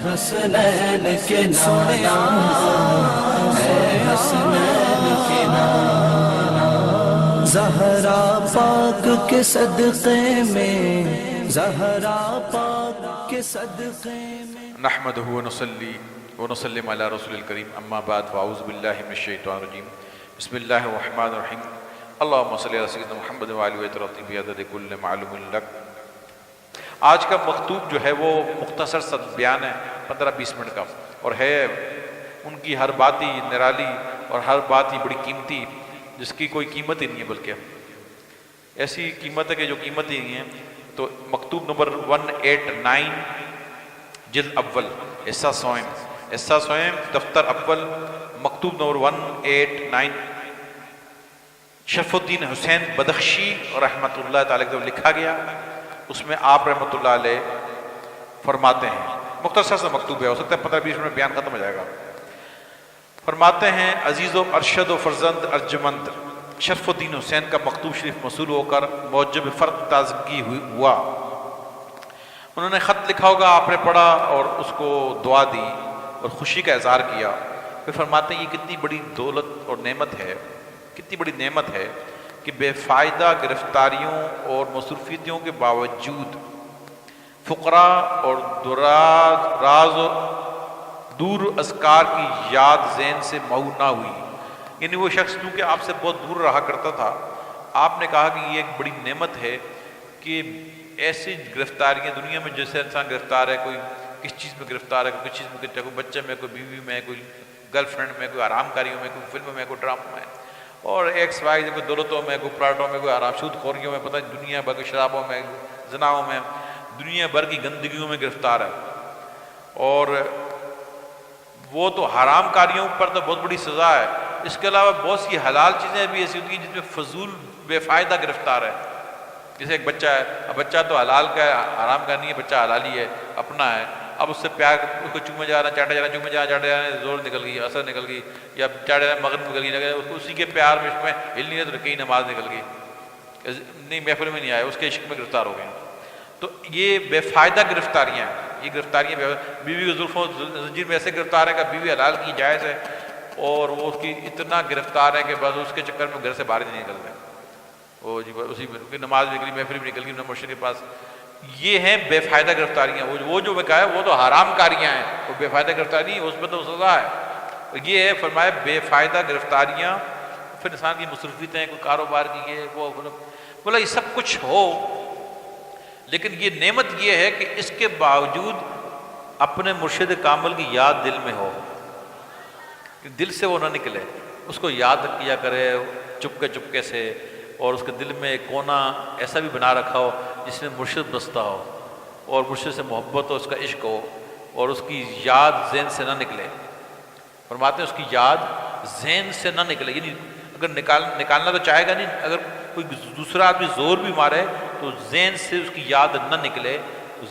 حسنین کے نانا، اے حسنین کے نانا، زہرا پاک کے صدقے میں، زہرا پاک کے صدقے میں نحمدہ ونصلی ونسلم علی رسول الکریم، اما بعد فاعوذ باللہ من الشیطان الرجیم، بسم اللہ الرحمن الرحیم، اللہم صلی علی سیدنا محمد وآلہ وطرتی بعدد کل معلوم لک۔ آج کا مکتوب جو ہے وہ مختصر سا بیان ہے 15-20 منٹ کا، اور ہے ان کی ہر بات ہی نرالی اور ہر بات ہی بڑی قیمتی، جس کی کوئی قیمت ہی نہیں ہے، بلکہ ایسی قیمت ہے کہ جو قیمت ہی نہیں ہے۔ تو مکتوب نمبر 189 جلد اول، حصہ سوئم، حصہ سوئم دفتر اول، مکتوب نمبر 189 شرف الدین حسین بدخشی رحمۃ اللہ تعالیٰ کی طرف لکھا گیا۔ اس میں آپ رحمۃ اللہ علیہ فرماتے ہیں، مختصر سا مکتوب ہے، ہو سکتا ہے 15-20 منٹ میں بیان ختم ہو جائے گا۔ فرماتے ہیں، عزیز و ارشد و فرزند ارجمند شرف الدین حسین کا مکتوب شریف موصول ہو کر موجب فرد تازگی ہوا۔ انہوں نے خط لکھا ہوگا، آپ نے پڑھا اور اس کو دعا دی اور خوشی کا اظہار کیا۔ پھر فرماتے ہیں یہ کتنی بڑی دولت اور نعمت ہے، کتنی بڑی نعمت ہے کہ بے فائدہ گرفتاریوں اور مصروفیتوں کے باوجود فقراء اور راز و دور اذکار کی یاد ذہن سے محو نہ ہوئی۔ یعنی وہ شخص کیونکہ آپ سے بہت دور رہا کرتا تھا، آپ نے کہا کہ یہ ایک بڑی نعمت ہے کہ ایسی گرفتاریاں دنیا میں، جیسے انسان گرفتار ہے، کوئی کس چیز میں گرفتار ہے، کوئی کس چیز میں، کوئی بچے میں، کوئی بیوی میں، کوئی گرل فرینڈ میں، کوئی آرام کاریوں میں، کوئی فلم میں، کوئی ڈراموں میں، اور ایک سوائے کوئی دولتوں میں، کوئی پلاٹوں میں، کوئی آرام سود خوریوں میں، پتہ نہیں دنیا بھر کی شرابوں میں، زناؤں میں، دنیا بھر کی گندگیوں میں گرفتار ہے۔ اور وہ تو حرام کاریوں پر تو بہت بڑی سزا ہے، اس کے علاوہ بہت سی حلال چیزیں بھی ایسی ہوتی ہیں جس میں فضول بے فائدہ گرفتار ہے۔ جیسے ایک بچہ ہے، اب بچہ تو حلال کا ہے، حرام کا نہیں ہے، بچہ حلالی ہے، اپنا ہے، اب اس سے پیار، اس کو چومے جا رہا ہے، چاٹے جا رہا ہے، چومے جا رہا ہے، زور نکل گئی، اثر نکل گئی، یا چاٹے جا رہا ہے، مغرب نکل گئی، اس کو اسی کے پیار میں، اس میں ہل نہیں ہے تو کہیں نماز نکل گئی، نہیں محفل میں نہیں آیا، اس کے عشق میں گرفتار ہو گئے۔ تو یہ بے فائدہ گرفتاریاں ہیں، یہ گرفتاریاں بیوی کے زلفوں زنجیر میں ایسے گرفتار ہے کہ بیوی حلال کی جائز ہے، اور وہ اس کی اتنا گرفتار ہے کہ بس اس کے چکر میں گھر سے باہر نہیں نکلتے، وہ جی اسی میں نماز نکلی، محفل بھی نکل گئی، مرشد کے پاس۔ یہ ہیں بے فائدہ گرفتاریاں، وہ جو کہا ہے وہ تو حرام کاریاں ہیں، وہ بے فائدہ گرفتاری نہیں، اس میں تو سزا ہے۔ یہ ہے فرمایا بے فائدہ گرفتاریاں، پھر انسان کی مصروفیتیں، کوئی کاروبار کی، یہ وہ بولا یہ سب کچھ ہو، لیکن یہ نعمت یہ ہے کہ اس کے باوجود اپنے مرشد کامل کی یاد دل میں ہو، کہ دل سے وہ نہ نکلے، اس کو یاد کیا کرے چپکے سے، اور اس کے دل میں ایک کونا ایسا بھی بنا رکھا ہو جس میں مرشد بستا ہو، اور مرشد سے محبت ہو، اس کا عشق ہو، اور اس کی یاد ذہن سے نہ نکلے۔ فرماتے ہیں اس کی یاد ذہن سے نہ نکلے، یعنی اگر نکالنا تو چاہے گا نہیں، اگر کوئی دوسرا آدمی زور بھی مارے تو ذہن سے اس کی یاد نہ نکلے،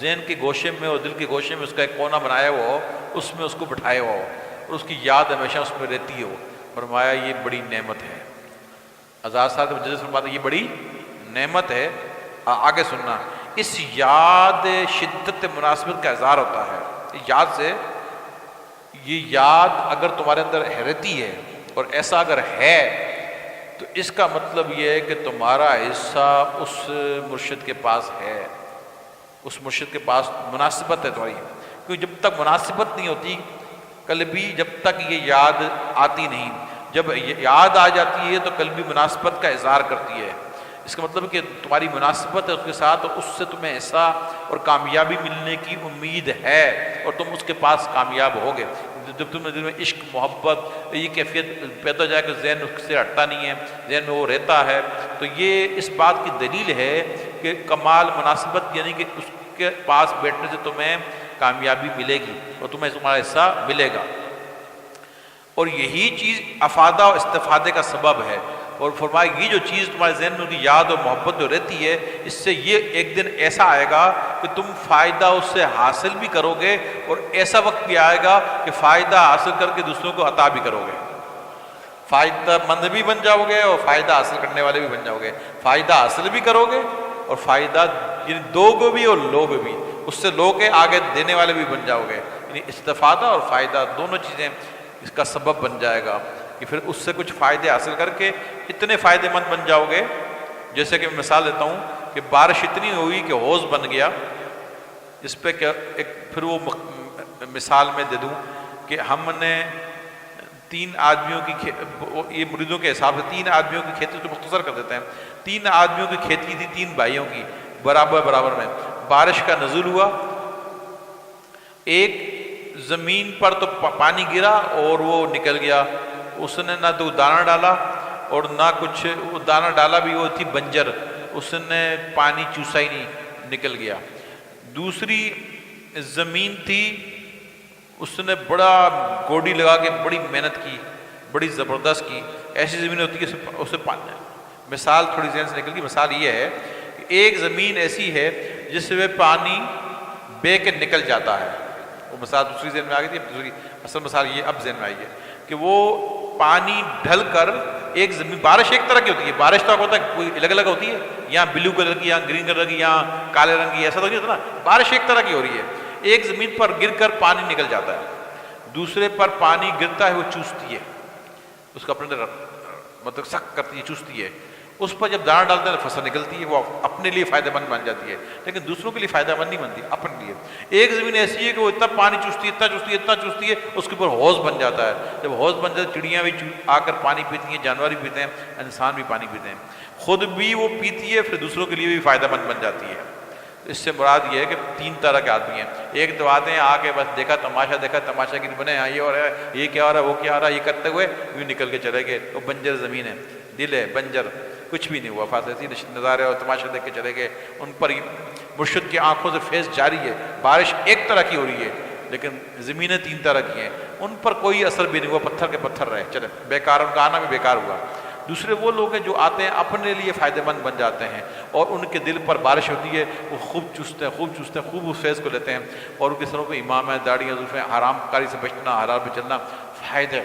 ذہن کے گوشے میں اور دل کے گوشے میں اس کا ایک کونا بنایا ہوا ہو، اس میں اس کو بٹھایا ہوا ہو، اور اس کی یاد ہمیشہ اس میں رہتی ہو۔ فرمایا یہ بڑی نعمت ہے۔ آزاد صاحب جیسے فرماتے ہیں یہ بڑی نعمت ہے۔ آگے سننا، اس یاد شدت مناسبت کا اظہار ہوتا ہے۔ یاد سے، یہ یاد اگر تمہارے اندر رہتی ہے اور ایسا اگر ہے تو اس کا مطلب یہ ہے کہ تمہارا حصہ اس مرشد کے پاس ہے، اس مرشد کے پاس مناسبت ہے تمہاری، کیونکہ جب تک مناسبت نہیں ہوتی قلبی، جب تک یہ یاد آتی نہیں، جب یاد آ جاتی ہے تو قلبی مناسبت کا اظہار کرتی ہے۔ اس کا مطلب کہ تمہاری مناسبت ہے اس کے ساتھ، اور اس سے تمہیں ایسا اور کامیابی ملنے کی امید ہے، اور تم اس کے پاس کامیاب ہوگے۔ جب تم دل میں عشق، محبت، یہ کیفیت پیدا ہو جائے کہ ذہن اس سے ہٹتا نہیں ہے، ذہن میں وہ رہتا ہے، تو یہ اس بات کی دلیل ہے کہ کمال مناسبت، یعنی کہ اس کے پاس بیٹھنے سے تمہیں کامیابی ملے گی اور تمہیں تمہارا حصہ ملے گا، اور یہی چیز افادہ اور استفادے کا سبب ہے۔ اور فرمایا یہ جو چیز تمہارے ذہن میں ان کی یاد اور محبت جو رہتی ہے، اس سے یہ ایک دن ایسا آئے گا کہ تم فائدہ اس سے حاصل بھی کرو گے، اور ایسا وقت بھی آئے گا کہ فائدہ حاصل کر کے دوسروں کو عطا بھی کرو گے، فائدہ مند بھی بن جاؤ گے اور فائدہ حاصل کرنے والے بھی بن جاؤ گے، فائدہ حاصل بھی کرو گے اور فائدہ یعنی دو گے بھی اور لو گے بھی، اس سے لو کے آگے دینے والے بھی بن جاؤ گے۔ یعنی استفادہ اور فائدہ دونوں چیزیں اس کا سبب بن جائے گا کہ پھر اس سے کچھ فائدے حاصل کر کے اتنے فائدے مند بن جاؤ گے. جیسے کہ میں مثال دیتا ہوں کہ بارش اتنی ہوئی کہ حوض بن گیا. اس پہ کیا ایک پھر وہ مثال میں دے دوں کہ ہم نے 3 آدمیوں کی یہ مریدوں کے حساب سے 3 آدمیوں کی کھیتی تو مختصر کر دیتے ہیں. 3 آدمیوں کی کھیتی تھی 3 بھائیوں کی برابر میں. بارش کا نزول ہوا, ایک زمین پر تو پانی گرا اور وہ نکل گیا, اس نے نہ تو دانہ ڈالا اور نہ کچھ, وہ دانہ ڈالا بھی وہ تھی بنجر, اس نے پانی چوسا ہی نہیں, نکل گیا. دوسری زمین تھی, اس نے بڑا گوڈی لگا کے بڑی محنت کی, بڑی زبردست کی. ایسی زمین ہوتی ہے اسے پانی, مثال تھوڑی ذہن سے نکل گئی. مثال یہ ہے کہ ایک زمین ایسی ہے جس میں پانی بہہ کے نکل جاتا ہے. وہ مثال دوسری ذہن میں آ گئی تھی, دوسری اصل مثال یہ اب ذہن میں آئی ہے کہ وہ پانی ڈھل کر ایک زمین, بارش ایک طرح کی ہوتی ہے, بارش تو ہوتا ہے کوئی الگ الگ ہوتی ہے, یہاں بلو کلر کی, یہاں گرین کلر کی, یہاں کالے رنگ کی, ایسا تو نہیں ہوتا نا. بارش ایک طرح کی ہو رہی ہے, ایک زمین پر گر کر پانی نکل جاتا ہے, دوسرے پر پانی گرتا ہے وہ چوستی ہے, اس کا اپنے مطلب سخت کرتی ہے, چوستی ہے. اس پر جب دانہ ڈالتے ہیں تو فصل نکلتی ہے, وہ اپنے لیے فائدہ مند بن جاتی ہے, لیکن دوسروں کے لیے فائدہ مند نہیں بنتی, اپنے لیے. ایک زمین ایسی ہے کہ وہ اتنا پانی چوستی ہے, اتنا چوستی ہے, اس کے اوپر حوض بن جاتا ہے. جب حوض بن جاتا ہے چڑیاں بھی آ کر پانی پیتی ہیں, جانور بھی پیتے ہیں, انسان بھی پانی پیتے ہیں, خود بھی وہ پیتی ہے, پھر دوسروں کے لیے بھی فائدہ مند بن جاتی ہے. اس سے مراد یہ ہے کہ 3 طرح کے آدمی ہیں. ایک تو آتے ہیں آ کے بس دیکھا تماشا کی بنے, یہ ہو رہا ہے, یہ کیا ہو رہا ہے, وہ کیا ہو رہا ہے, یہ کرتے ہوئے یوں نکل کے چلے گئے. وہ بنجر زمین ہے, دل ہے بنجر, کچھ بھی نہیں ہوا, فاصلتی نظارے اور تماشا دیکھ کے چلے گئے. ان پر مرشد کی آنکھوں سے فیض جاری ہے. بارش ایک طرح کی ہو رہی ہے لیکن زمینیں 3 طرح کی ہیں, ان پر کوئی اثر بھی نہیں ہوا, پتھر کے پتھر رہے, چلے بیکار, ان کا آنا بھی بیکار ہوا. دوسرے وہ لوگ ہیں جو آتے ہیں اپنے لیے فائدہ مند بن جاتے ہیں, اور ان کے دل پر بارش ہوتی ہے, وہ خوب چوستے ہیں, خوب اس فیض کو لیتے ہیں, اور ان کے سروں پہ امام ہیں, داڑیاں, زلفیں, حرام کاری سے بچنا, حلال پہ چلنا, فائدے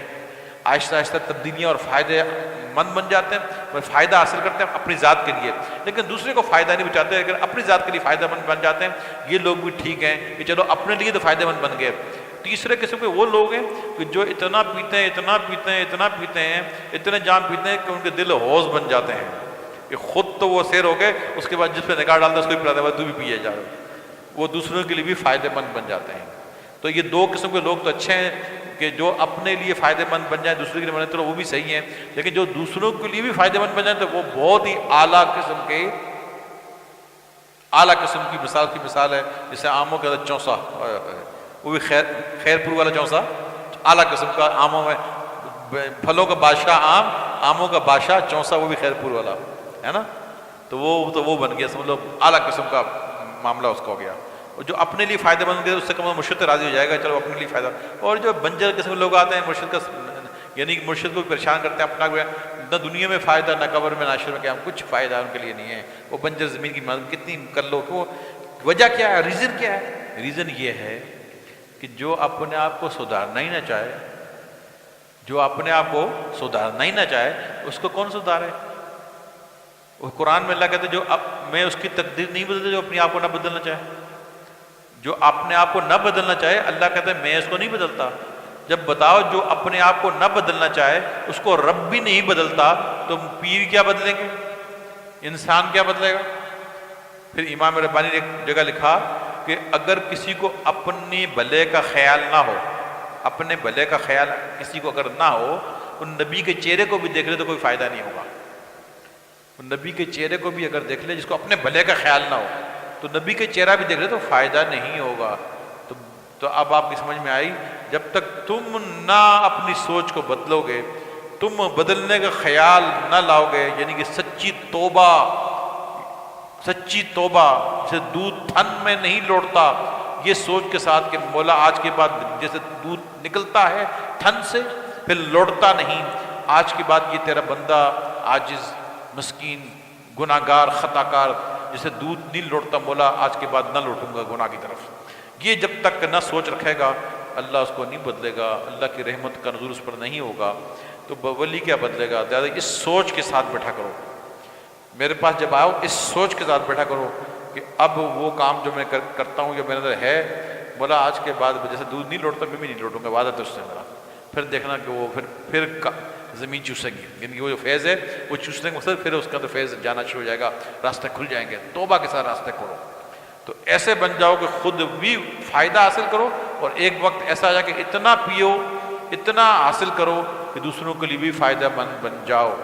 آہستہ آہستہ تبدیلیاں اور فائدے مند بن جاتے ہیں, فائدہ حاصل کرتے ہیں اپنی ذات کے لیے, لیکن دوسرے کو فائدہ نہیں پہنچاتے, لیکن اپنی ذات کے لیے فائدہ مند بن جاتے ہیں. یہ لوگ بھی ٹھیک ہیں کہ چلو اپنے لیے تو فائدہ مند بن گئے. تیسرے قسم کے وہ لوگ ہیں کہ جو اتنا پیتے ہیں, اتنے جام پیتے ہیں کہ ان کے دل حوض بن جاتے ہیں, کہ خود تو وہ سیر ہو گئے, اس کے بعد جس پہ نگاہ ڈالتا ہے اس کو بھی پلاتا ہے, تو بھی پیے جا رہا, وہ دوسروں کے لیے بھی فائدہ مند بن جاتے ہیں. تو یہ 2 قسم کے لوگ تو اچھے ہیں کہ جو اپنے لیے فائدہ مند بن جائیں, دوسرے کے لیے بنے تو وہ بھی صحیح ہیں, لیکن جو دوسروں کے لیے بھی فائدہ مند بن جائیں تو وہ بہت ہی اعلیٰ قسم کی مثال ہے. جیسے آموں کا چونسا, وہ بھی خیر پور والا چونسا, اعلیٰ قسم کا, آموں میں پھلوں کا بادشاہ آم, آموں کا بادشاہ چونسا, وہ بھی خیر پور والا ہے نا. تو وہ بن گیا, سمجھ لو اعلیٰ قسم کا معاملہ اس کا ہو گیا. اور جو اپنے لیے فائدہ مند گئے اس سے کم مرشد راضی ہو جائے گا, چلو اپنے لیے فائدہ. اور جو بنجر قسم کے لوگ آتے ہیں مرشد کا, یعنی کہ مرشد کو پریشان کرتے ہیں, اپنا نہ دنیا میں فائدہ, نہ قبر میں, نہ عاشر میں, کیا کچھ فائدہ ان کے لیے نہیں ہے. وہ بنجر زمین کی مدد کتنی کر لو, کہ وہ وجہ کیا ہے, ریزن کیا ہے؟ ریزن یہ ہے کہ جو اپنے آپ کو سدھارنا ہی نہ چاہے, اس کو کون سدھارے؟ وہ قرآن میں اللہ کہتے ہیں جو میں اس کی تقدیر نہیں بدلتا جو اپنے آپ کو نہ بدلنا چاہے. جو اپنے آپ کو نہ بدلنا چاہے, اللہ کہتا ہے میں اس کو نہیں بدلتا. جب بتاؤ جو اپنے آپ کو نہ بدلنا چاہے اس کو رب بھی نہیں بدلتا, تو پیر کیا بدلیں گے, انسان کیا بدلے گا؟ پھر امام ربانی نے ایک جگہ لکھا کہ اگر کسی کو اپنے بھلے کا خیال نہ ہو, اپنے بھلے کا خیال کسی کو اگر نہ ہو, ان نبی کے چہرے کو بھی دیکھ لے تو کوئی فائدہ نہیں ہوگا. ان نبی کے چہرے کو بھی اگر دیکھ لے جس کو اپنے بھلے کا خیال نہ ہو, تو نبی کے چہرہ بھی دیکھ لے تو فائدہ نہیں ہوگا. تو اب آپ کی سمجھ میں آئی, جب تک تم نہ اپنی سوچ کو بدلو گے, تم بدلنے کا خیال نہ لاؤ گے, یعنی کہ سچی توبہ جیسے دودھ تھن میں نہیں لوٹتا, یہ سوچ کے ساتھ کہ مولا آج کے بعد جیسے دودھ نکلتا ہے تھن سے پھر لوٹتا نہیں, آج کے بعد یہ تیرا بندہ عاجز, مسکین, گناہگار, خطاکار, جیسے دودھ نہیں لوٹتا مولا آج کے بعد نہ لوٹوں گا گناہ کی طرف. یہ جب تک نہ سوچ رکھے گا اللہ اس کو نہیں بدلے گا, اللہ کی رحمت کا نزول اس پر نہیں ہوگا. تو ولی کیا بدلے گا؟ زیادہ اس سوچ کے ساتھ بیٹھا کرو, میرے پاس جب آؤ اس سوچ کے ساتھ بیٹھا کرو کہ اب وہ کام جو میں کرتا ہوں جو میرے اندر ہے بولا آج کے بعد جیسے دودھ نہیں لوٹتا میں بھی نہیں لوٹوں گا، وعدہ تو اس سے میرا. پھر دیکھنا کہ وہ پھر زمین چوسیں گی، یعنی کہ وہ جو فیض ہے وہ چوسنے کے مقصد پھر اس کا تو فیض جانا شروع ہو جائے گا، راستے کھل جائیں گے. توبہ کے ساتھ راستے کھولو. تو ایسے بن جاؤ کہ خود بھی فائدہ حاصل کرو، اور ایک وقت ایسا آ جائے کہ اتنا پیو، اتنا حاصل کرو کہ دوسروں کے لیے بھی فائدہ مند بن جاؤ.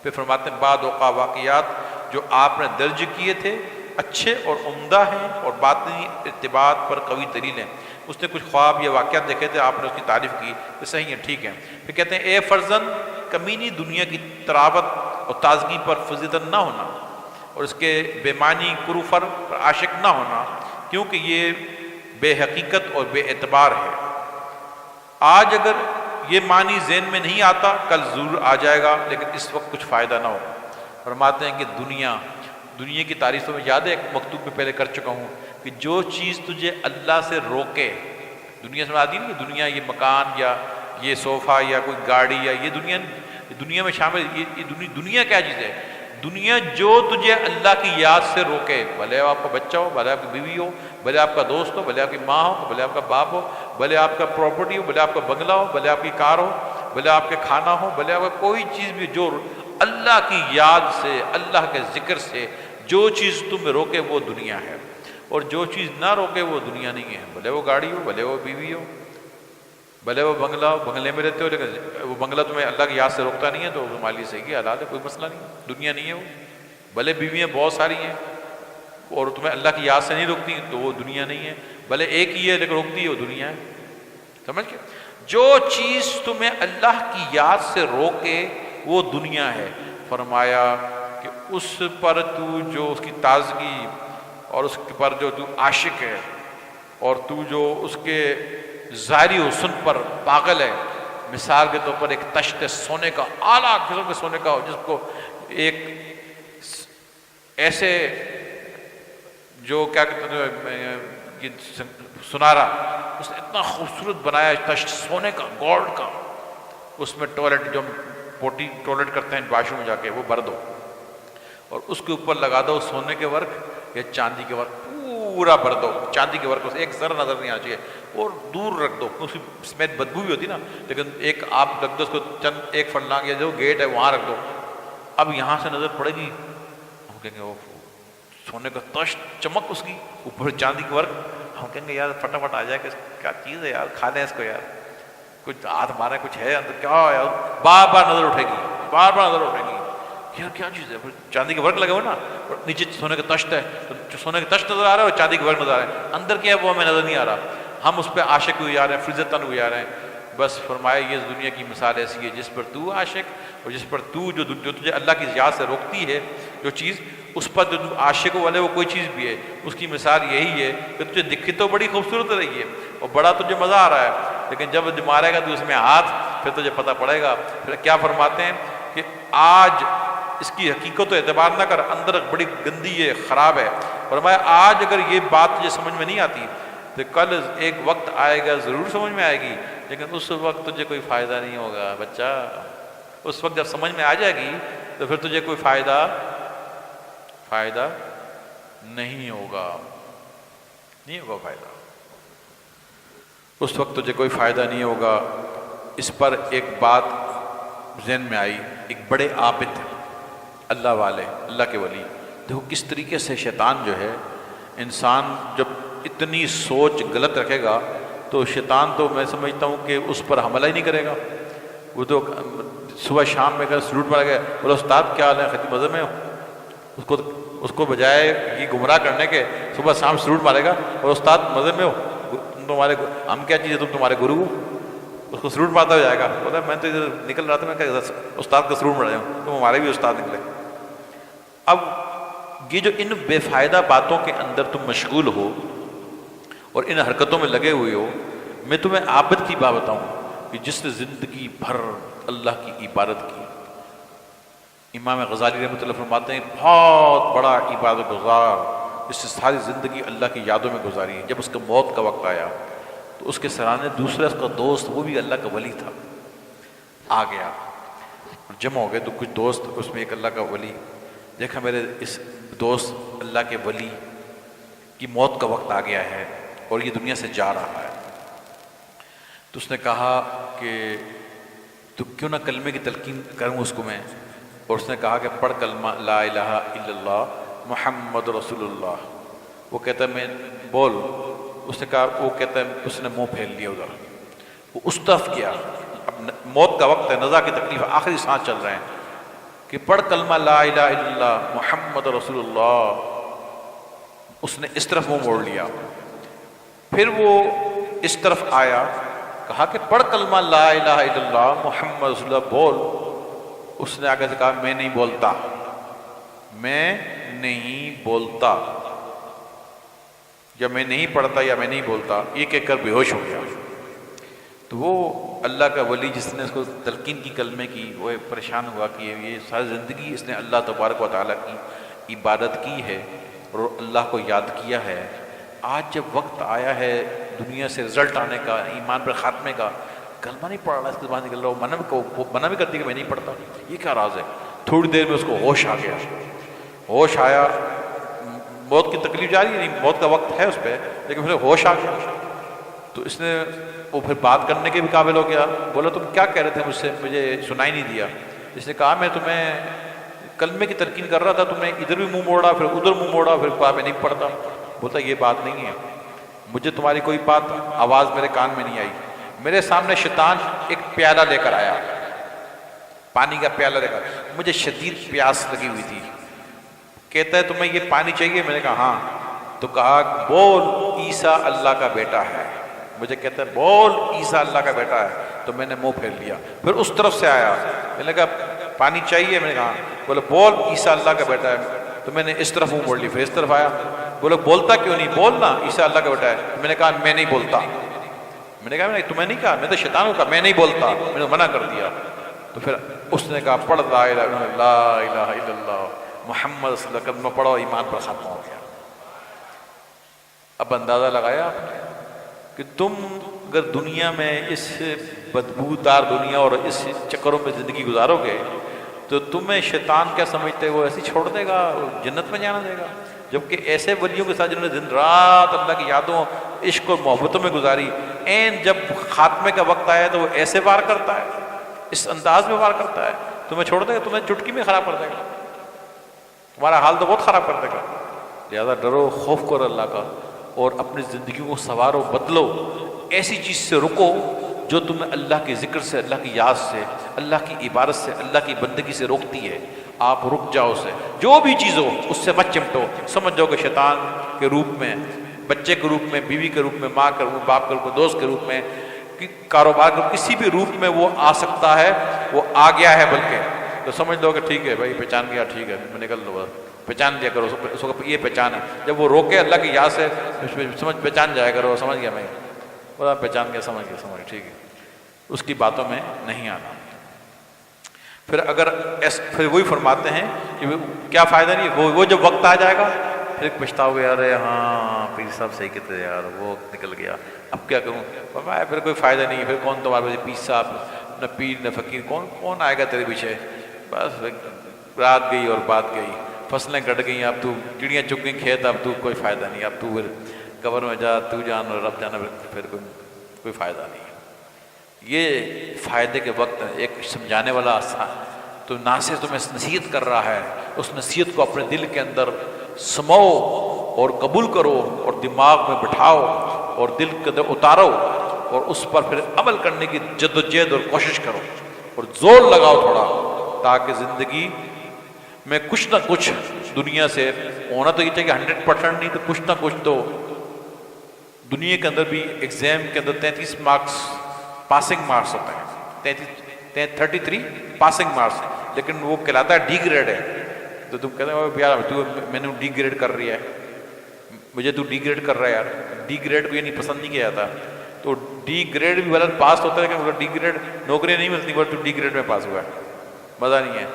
پھر فرماتے ہیں بعد اوقات واقعات جو آپ نے درج کیے تھے اچھے اور عمدہ ہیں اور باطنی ارتباط پر قوی دلیل ہیں. اس نے کچھ خواب یا واقعات دیکھے تھے، آپ نے اس کی تعریف کی، کہ صحیح ہے، ٹھیک ہے. پھر کہتے ہیں اے فرزند، کمینی دنیا کی تراوت اور تازگی پر فضیلت نہ ہونا، اور اس کے بے معنی کروفر پر عاشق نہ ہونا، کیونکہ یہ بے حقیقت اور بے اعتبار ہے. آج اگر یہ معنی ذہن میں نہیں آتا کل ضرور آ جائے گا، لیکن اس وقت کچھ فائدہ نہ ہوگا. فرماتے ہیں کہ دنیا کی تعریفوں میں یاد ہے ایک مکتوب میں پہلے کر چکا ہوں کہ جو چیز تجھے اللہ سے روکے، دنیا سے مراد نہیں، دنیا یہ مکان یا یہ صوفہ یا کوئی گاڑی یا یہ دنیا میں شامل، یہ دنیا کیا چیز ہے؟ دنیا جو تجھے اللہ کی یاد سے روکے، بھلے آپ کا بچہ ہو، بھلے آپ کی بیوی ہو، بھلے آپ کا دوست ہو، بھلے آپ کی ماں ہو، بھلے آپ کا باپ ہو، بھلے آپ کا پراپرٹی ہو، بھلے آپ کا بنگلہ ہو، بھلے آپ کی کار ہو، بھلے آپ کے کھانا ہو، بھلے آپ کا کوئی چیز بھی، جو اللہ کی یاد سے، اللہ کے ذکر سے جو چیز تمہیں روکے وہ دنیا ہے. اور جو چیز نہ روکے وہ دنیا نہیں ہے. بھلے وہ گاڑی ہو، بھلے وہ بیوی ہو، بھلے وہ بنگلہ ہو، بنگلے میں رہتے ہو لیکن وہ بنگلہ تمہیں اللہ کی یاد سے روکتا نہیں ہے تو تمہارے لیے صحیح ہے، حلال ہے، کوئی مسئلہ نہیں ہے، دنیا نہیں ہے وہ. بھلے بیویاں بہت ساری ہیں اور تمہیں اللہ کی یاد سے نہیں روکتی تو وہ دنیا نہیں ہے. بھلے ایک ہی ہے لیکن روکتی ہے وہ دنیا ہے. سمجھ کے جو چیز تمہیں اللہ کی یاد سے روکے وہ دنیا ہے. فرمایا کہ اس پر تو جو اس کی تازگی اور اس پر جو تو عاشق ہے اور تو جو اس کے ظاہری حسن پر پاگل ہے، مثال کے طور پر ایک تشت سونے کا، اعلیٰ قسم کے سونے کا ہو جس کو ایک ایسے جو کیا کہتے ہیں یہ سنارا، اس نے اتنا خوبصورت بنایا تشت سونے کا، گولڈ کا، اس میں ٹوائلٹ جو پوٹی ٹوائلٹ کرتے ہیں واش روم میں جا کے وہ بھر دو اور اس کے اوپر لگا دو سونے کے ورق یا چاندی کے ورق، پورا بھر دو چاندی کے ورق، اس ایک ذرہ نظر نہیں آنا چاہیے اور دور رکھ دو. اس کی سمیت بدبو بھی ہوتی نا، لیکن ایک آپ رکھ دو اس کو چند ایک فرلانگ یا جو گیٹ ہے وہاں رکھ دو. اب یہاں سے نظر پڑے گی، ہم کہیں گے وہ سونے کا تشت، چمک اس کی، اوپر چاندی کے ورق، ہم کہیں گے یار فٹافٹ آ جائے کہ کیا چیز ہے یار، کھا لیں اس کو یار، کچھ ہاتھ مارے، کچھ ہے اندر، کیا یار، بار بار نظر اٹھے گی، بار بار نظر اٹھے گی یار کیا چیز ہے. چاندی کے ورق لگے ہوئے نا، نیچے سونے کا تشت ہے، تو سونے کا تشت نظر آ رہا ہے اور چاندی کے ورق نظر آ رہا ہے، اندر کیا ہے وہ ہمیں نظر نہیں آ رہا، ہم اس پہ عاشق ہوئے جا رہے ہیں، فضتاً ہوئے جا رہے ہیں. بس فرمایا یہ دنیا کی مثال ایسی ہے جس پر تو عاشق اور جس پر تو جو تجھے اللہ کی یاد سے روکتی ہے جو چیز، اس پر جو عاشق والے وہ کوئی چیز بھی ہے، اس کی مثال یہی ہے کہ تجھے دکھی تو بڑی خوبصورت رہی ہے اور بڑا تجھے مزہ آ رہا ہے، لیکن جب مارے گا تو اس میں ہاتھ، پھر تجھے پتہ پڑے گا. پھر کیا فرماتے ہیں کہ آج اس کی حقیقت و اعتبار نہ کر، اندر بڑی گندی ہے، خراب ہے. فرمایا آج اگر یہ بات تجھے سمجھ میں نہیں آتی تو کل ایک وقت آئے گا ضرور سمجھ میں آئے گی، لیکن اس وقت تجھے کوئی فائدہ نہیں ہوگا بچہ. اس وقت جب سمجھ میں آ جائے گی تو پھر تجھے کوئی فائدہ نہیں ہوگا، نہیں ہوگا فائدہ، اس وقت تجھے کوئی فائدہ نہیں ہوگا. اس پر ایک بات ذہن میں آئی، ایک بڑے عابد اللہ والے، اللہ کے ولی، دیکھو کس طریقے سے شیطان جو ہے، انسان جب اتنی سوچ غلط رکھے گا تو شیطان تو میں سمجھتا ہوں کہ اس پر حملہ ہی نہیں کرے گا. وہ تو صبح شام میں اگر سلوٹ مارا گیا، بولے استاد کیا حال ہے، ختم مذہب میں ہو، اس کو بجائے یہ گمراہ کرنے کے صبح شام سلوٹ مارے گا اور استاد مذہب میں ہو، تمہارے ہم کیا چیز ہے، تم تمہارے گرو ہو، اس کو سلوٹ مارتا ہو جائے گا. بولا میں تو ادھر نکل رہا تھا، میں کہ استاد کا سلوٹ مار جاؤں، تم ہمارے بھی استاد نکلے. اب یہ جو ان بے فائدہ باتوں کے اندر تم مشغول ہو اور ان حرکتوں میں لگے ہوئے ہو، میں تمہیں عابد کی بات بتاؤں کہ جس نے زندگی بھر اللہ کی عبادت کی. امام غزالی رحمۃ اللہ فرماتے ہیں بہت بڑا عبادت گزار جس نے ساری زندگی اللہ کی یادوں میں گزاری ہے، جب اس کا موت کا وقت آیا تو اس کے سرانے دوسرا اس کا دوست، وہ بھی اللہ کا ولی تھا، آ گیا، جمع ہو گئے. تو کچھ دوست، اس میں ایک اللہ کا ولی، دیکھا میرے اس دوست اللہ کے ولی کی موت کا وقت آ گیا ہے، اور یہ دنیا سے جا رہا ہے۔ تو اس نے کہا کہ تو کیوں نہ کلمے کی تلقین کروں اس کو میں، اور اس نے کہا کہ پڑھ کلمہ لا الہ الا اللہ محمد رسول اللہ۔ وہ کہتا ہے میں بول، اس نے کہا، وہ کہتا ہے اس نے منہ پھیر لیا ادھر، وہ اس طرف کیا، اب موت کا وقت ہے، نزا کی تکلیف، آخری سانس چل رہے ہیں کہ پڑھ کلمہ لا الہ الا اللہ محمد رسول اللہ۔ اس نے اس طرف منہ موڑ لیا، پھر وہ اس طرف آیا، کہا کہ پڑھ کلمہ لا الہ الا اللہ محمد رسول اللہ بول۔ اس نے آگے سے کہا میں نہیں بولتا، میں نہیں بولتا، یا میں نہیں پڑھتا یا میں نہیں بولتا، یہ کہہ کر بے ہوش ہو گیا۔ تو وہ اللہ کا ولی جس نے اس کو تلقین کی کلمے کی، وہ پریشان ہوا کہ یہ ساری زندگی اس نے اللہ تبارک و تعالیٰ کی عبادت کی ہے اور اللہ کو یاد کیا ہے، آج جب وقت آیا ہے دنیا سے رزلٹ آنے کا، ایمان پر خاتمے کا، کلمہ نہیں پڑھ رہا، اس کے بعد نکل رہا، وہ منع بھی کرتی کہ میں نہیں پڑھتا، یہ کیا راز ہے؟ تھوڑی دیر میں اس کو ہوش آ گیا، ہوش آیا، موت کی تکلیف جاری نہیں، موت کا وقت ہے اس پہ، لیکن پھر ہوش آ گیا۔ تو اس نے وہ پھر بات کرنے کے بھی قابل ہو گیا، بولا تم کیا کہہ رہے تھے مجھ سے، مجھے سنائی نہیں دیا۔ اس نے کہا میں تمہیں کلمے کی تلقین کر رہا تھا، تم نے ادھر بھی منہ موڑا، پھر ادھر منہ موڑا، پھر کہا میں نہیں پڑھتا۔ بولتا یہ بات نہیں ہے، مجھے تمہاری کوئی بات آواز میرے کان میں نہیں آئی، میرے سامنے شیطان ایک پیالہ لے کر آیا، پانی کا پیالہ لے کر، مجھے شدید پیاس لگی ہوئی تھی، کہتا ہے تمہیں یہ پانی چاہیے؟ میں نے کہا ہاں۔ تو کہا بول عیسیٰ اللہ کا بیٹا ہے۔ مجھے کہتا ہے بول عیسیٰ اللہ کا بیٹا ہے، تو میں نے منہ پھیر لیا۔ پھر اس طرف سے آیا، میں نے کہا پانی چاہیے؟ میں نے کہا بولے بول عیسیٰ اللہ کا بیٹا ہے، تو میں نے اس طرف منہ موڑ لی۔ پھر اس طرف آیا، بولے بولتا کیوں نہیں، بولنا عیسیٰ اللہ کا بیٹا ہے۔ میں نے کہا میں نہیں بولتا۔ میں نے کہا تمہیں نہیں کہا، میں تو شیطان کو کہا میں نہیں بولتا، میں نے منع کر دیا۔ تو پھر اس نے کہا پڑھ لا الہ الا اللہ محمد صلی اللہ علیہ وسلم پڑھو، ایمان پر ختم ہو گیا۔ اب اندازہ لگایا آپ نے کہ تم اگر دنیا میں اس بدبودار دنیا اور اس چکروں میں زندگی گزارو گے تو تمہیں شیطان کیا سمجھتے وہ ایسے چھوڑ دے گا، جنت میں جانا دے گا؟ جبکہ ایسے ولیوں کے ساتھ جنہوں نے دن رات اللہ کی یادوں، عشق اور محبتوں میں گزاری، این جب خاتمے کا وقت آیا تو وہ ایسے وار کرتا ہے، اس انداز میں وار کرتا ہے، تمہیں چھوڑ دے گا، تمہیں چٹکی میں خراب کر دے گا، تمہارا حال تو بہت خراب کر دے گا۔ لہذا ڈرو، خوف کرو اللہ کا، اور اپنی زندگیوں کو سنوارو، بدلو، ایسی چیز سے رکو جو تمہیں اللہ کے ذکر سے، اللہ کی یاد سے، اللہ کی عبادت سے، اللہ کی بندگی سے روکتی ہے۔ آپ رک جاؤ اسے، جو بھی چیز ہو اس سے مت چمٹو۔ سمجھ جاؤ کہ شیطان کے روپ میں، بچے کے روپ میں، بیوی کے روپ میں، ماں کے روپ میں، باپ کے روپ میں، دوست کے روپ میں، کاروبار کے کسی بھی روپ میں وہ آ سکتا ہے، وہ آ گیا ہے بلکہ، تو سمجھ لو کہ ٹھیک ہے بھائی، پہچان گیا، ٹھیک ہے میں نکل لوں، پہچان لیا کرو اس کو، یہ پہچان ہے۔ جب وہ روکے اللہ کی یاد سے، سمجھ پہچان جایا کرو، سمجھ گیا میں، بولا پہچان گیا، سمجھ گیا، ٹھیک ہے، اس کی باتوں میں نہیں آنا۔ پھر اگر پھر وہی فرماتے ہیں کہ کیا فائدہ نہیں، وہ جب وقت آ جائے گا پھر پچھتاؤ گے، ارے ہاں پیر صاحب صحیح کہتے یار، وہ نکل گیا، اب کیا کروں؟ فرمایا پھر کوئی فائدہ نہیں ہے، پھر کون تمہارے پیچھے، پیر صاحب نہ پیر نہ فقیر، کون آئے گا تیرے پیچھے؟ بس رات گئی اور بات گئی، فصلیں کٹ گئیں، اب تو چڑیاں چگ گئیں کھیت، اب تو کوئی فائدہ نہیں، اب تو پھر قبر میں جا، تو جان اور رب جانا، پھر کوئی فائدہ نہیں ہے۔ یہ فائدے کے وقت ایک سمجھانے والا تو نہ صرف تمہیں نصیحت کر رہا ہے، اس نصیحت کو اپنے دل کے اندر سمو اور قبول کرو اور دماغ میں بٹھاؤ اور دل کے اندر اتارو، اور اس پر پھر عمل کرنے کی جد و جہد اور کوشش کرو اور زور لگاؤ تھوڑا، تاکہ زندگی میں کچھ نہ کچھ دنیا سے ہونا تو یہ چاہیے 100% نہیں تو کچھ نہ کچھ تو دنیا کے اندر بھی ایگزام کے اندر 33 مارکس پاسنگ مارکس ہوتے ہیں، 33 پاسنگ مارکس، لیکن وہ کہلاتا ہے ڈی گریڈ ہے۔ تو تم کہتے ہیں یار میں نے ڈی گریڈ کر رہی ہے، مجھے تو ڈی گریڈ کر رہا ہے یار، ڈی گریڈ کو یہ نہیں پسند نہیں کیا جاتا، تو ڈی گریڈ بھی غلط پاس ہوتا ہے، لیکن ڈی گریڈ نوکری نہیں ملتی، بٹ تو ڈی گریڈ میں پاس ہوا ہے، مزہ نہیں ہے۔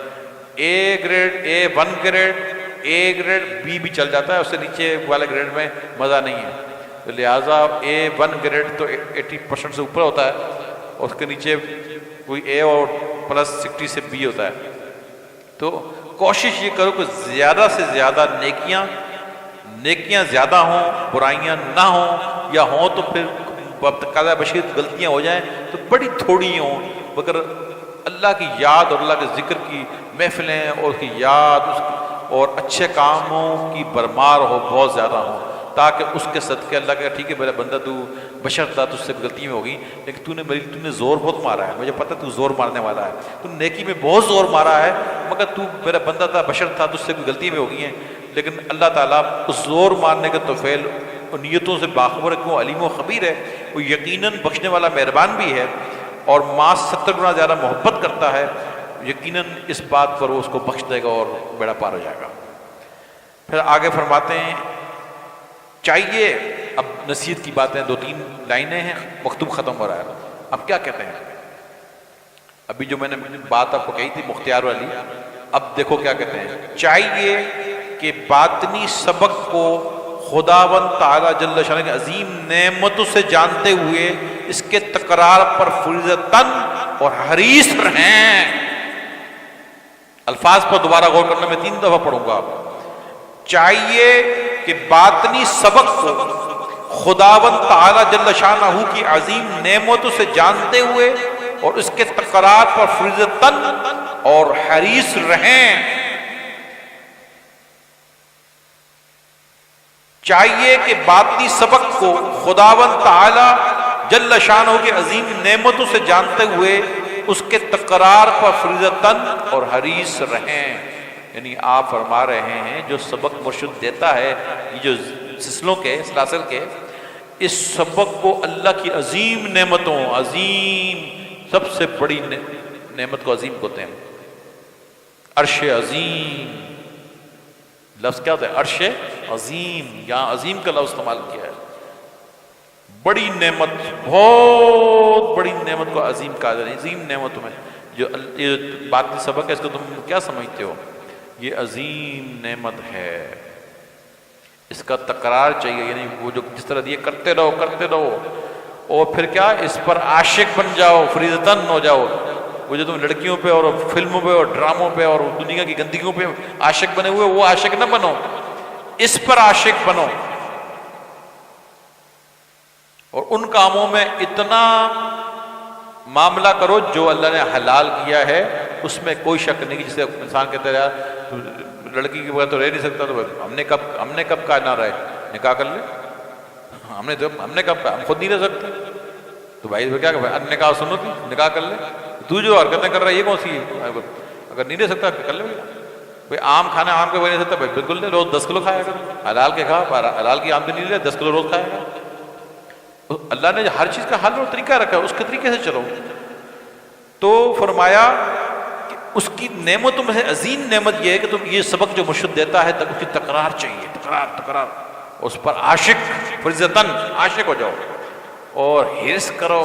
A grade, A1 grade, A grade, B بھی چل جاتا ہے، اس سے نیچے والے گریڈ میں مزہ نہیں ہے، تو لہٰذا A1 گریڈ تو 80% سے اوپر ہوتا ہے، اور اس کے نیچے کوئی اے اور +60 سے بی ہوتا ہے۔ تو کوشش یہ کرو کہ زیادہ سے زیادہ نیکیاں زیادہ ہوں، برائیاں نہ ہوں، یا ہوں تو پھر قضا بشیر غلطیاں ہو جائیں تو بڑی تھوڑی ہوں، مگر اللہ کی یاد اور اللہ کے ذکر کی محفلیں اور اس کی یاد اور اچھے کاموں کی برمار ہو، بہت زیادہ ہوں، تاکہ اس کے صدقے اللہ کا ٹھیک ہے میرا بندہ تو بشر تھا، تجھ سے غلطی میں ہوگی، لیکن تو نے زور بہت مارا ہے، مجھے پتہ تو زور مارنے والا ہے، تو نیکی میں بہت زور مارا ہے، مگر تو میرا بندہ تھا، بشر تھا، تجھ سے کوئی غلطی میں ہوگی ہیں، لیکن اللہ تعالیٰ اس زور مارنے کے توفیل اور نیتوں سے باخبر ہے، کیوں علیم و خبیر ہے، وہ یقیناً بخشنے والا مہربان بھی ہے، اور ماں 70 گنا زیادہ محبت کرتا ہے، یقیناً اس بات پر وہ اس کو بخش دے گا اور بیڑا پار ہو جائے گا۔ پھر آگے فرماتے ہیں چاہیے، اب نصیحت کی باتیں 2-3 لائنیں ہیں، مکتوب ختم ہو رہا ہے، اب کیا کہتے ہیں؟ ابھی جو میں نے بات آپ کو کہی تھی مختار والی، اب دیکھو کیا کہتے ہیں، چاہیے کہ باطنی سبق کو خداوند تعالیٰ جل شانہ کی عظیم نعمتوں سے جانتے ہوئے اس کے تکرار پر فریضتاً اور حریص رہیں۔ الفاظ پر دوبارہ غور کرنا، میں 3 دفعہ پڑھوں گا۔ چاہیے کہ باطنی سبق کو خداوند تعالیٰ جل شانہ کی عظیم نعمتوں سے جانتے ہوئے اور اس کے تکرار پر فریضتاً اور حریص رہیں۔ چاہیے کہ باطنی سبق کو خداوند تعالیٰ جل شانہ کی عظیم نعمتوں سے جانتے ہوئے اس کے تکرار پر فریضتاً اور حریص رہیں، یعنی آپ فرما رہے ہیں جو سبق مرشد دیتا ہے، یہ جو سلسلوں کے سلاسل کے، اس سبق کو اللہ کی عظیم نعمتوں، عظیم سب سے بڑی نعمت کو عظیم ہوتے ہیں، عرش عظیم، لفظ کیا ہوتا ہے؟ عرش عظیم، یہاں عظیم کا لفظ استعمال کیا ہے، بڑی نعمت، بہت بڑی نعمت کو عظیم کہا جاتا ہے۔ عظیم نعمتوں میں جو باطنی سبق ہے، اس کو تم کیا سمجھتے ہو؟ یہ عظیم نعمت ہے، اس کا تکرار چاہیے، یعنی وہ جو جس طرح یہ کرتے رہو، اور پھر کیا اس پر عاشق بن جاؤ، فریضتاً ہو جاؤ۔ وہ جو تم لڑکیوں پہ اور فلموں پہ اور ڈراموں پہ اور دنیا کی گندگیوں پہ عاشق بنے ہوئے، وہ عاشق نہ بنو، اس پر عاشق بنو، اور ان کاموں میں اتنا معاملہ کرو جو اللہ نے حلال کیا ہے، اس میں کوئی شک نہیں کہ جسے انسان کہتا ہے یار لڑکی کے بغیر تو رہ نہیں سکتا، تو ہم نے کب کہا نہ رہے، نکاح کر لے، ہم نے کب کہا ہم خود نہیں رہ سکتے، تو بھائی کیا کہ نکاح سنو تھی، نکاح کر لے، تو جو حرکتیں کر رہا ہے یہ کون سی ہے؟ اگر نہیں رہ سکتا کر لے بھائی، آم کھانا آم کے بغیر نہیں سکتا، بھائی بالکل نہیں، روز 10 کلو کھایا کر، حلال کے کھا، حلال کی آمدنی نہیں لے 10 کلو روز کھایا گا۔ اللہ نے ہر چیز کا حل اور طریقہ رکھا ہے، اس کے طریقے سے چلو۔ تو فرمایا کہ اس کی نعمتوں میں سے عظیم نعمت یہ ہے کہ تم یہ سبق جو مرشد دیتا ہے اس کی تکرار چاہیے، تکرار، اس پر عاشق، فریضتاً عاشق ہو جاؤ، اور حرص کرو،